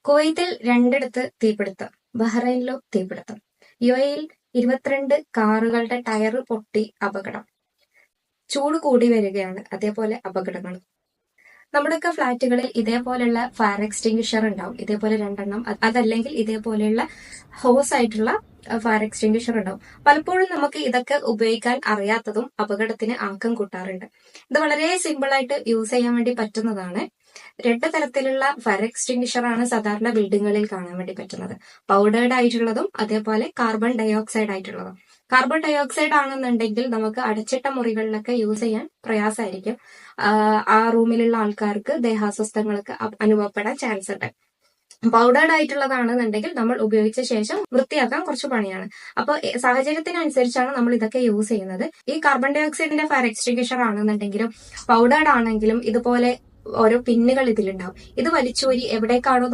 കുവൈത്തിൽ രണ്ടിടത്ത് തീപിടുത്തം, ബഹ്റൈനിലും തീപിടുത്തം. യുഎഇയിൽ 22 കാറുകളുടെ ടയർ പൊട്ടി അപകടം. ചൂട് കൂടി വരികയാണ്, അതേപോലെ അപകടങ്ങളും. നമ്മുടെയൊക്കെ ഫ്ലാറ്റുകളിൽ ഇതേപോലെയുള്ള ഫയർ എക്സ്റ്റിംഗ്വിഷർ ഉണ്ടാവും, ഇതേപോലെ 2 അതല്ലെങ്കിൽ ഇതേപോലെയുള്ള ഹോസ് ആയിട്ടുള്ള ഫയർ എക്സ്റ്റിംഗ്വിഷർ ഉണ്ടാവും. പലപ്പോഴും നമുക്ക് ഇതൊക്കെ ഉപയോഗിക്കാൻ അറിയാത്തതും അപകടത്തിന് ആക്കം കൂട്ടാറുണ്ട്. ഇത് വളരെ സിമ്പിൾ ആയിട്ട് യൂസ് ചെയ്യാൻ വേണ്ടി പറ്റുന്നതാണ്. 2 തരത്തിലുള്ള ഫയർ എക്സ്റ്റിംഗ്വിഷർ ആണ് സാധാരണ ബിൽഡിങ്ങുകളിൽ കാണാൻ വേണ്ടി പറ്റുന്നത്. പൗഡേർഡ് ആയിട്ടുള്ളതും അതേപോലെ കാർബൺ ഡൈ ഓക്സൈഡ് ആയിട്ടുള്ളതും. കാർബൺ ഡൈ ഓക്സൈഡ് ആണെന്നുണ്ടെങ്കിൽ നമുക്ക് അടച്ചിട്ട മുറികളിലൊക്കെ യൂസ് ചെയ്യാൻ പ്രയാസമായിരിക്കും. ആ റൂമിലുള്ള ആൾക്കാർക്ക് ദേഹാസ്വസ്ഥങ്ങളൊക്കെ അനുഭവപ്പെടാൻ ചാൻസ് ഉണ്ട്. പൗഡേർഡ് ആയിട്ടുള്ളതാണെന്നുണ്ടെങ്കിൽ നമ്മൾ ഉപയോഗിച്ച ശേഷം വൃത്തിയാക്കാൻ കുറച്ച് പണിയാണ്. അപ്പോൾ സാഹചര്യത്തിനനുസരിച്ചാണ് നമ്മൾ ഇതൊക്കെ യൂസ് ചെയ്യുന്നത്. ഈ കാർബൺ ഡൈ ഓക്സൈഡിന്റെ ഫയർ എക്സ്റ്റിംഗ്വിഷർ ആണെന്നുണ്ടെങ്കിലും പൗഡേർഡ് ആണെങ്കിലും ഇതുപോലെ ഓരോ പിന്നുകൾ ഇതിലുണ്ടാവും. ഇത് വലിച്ചൂരി എവിടേക്കാണോ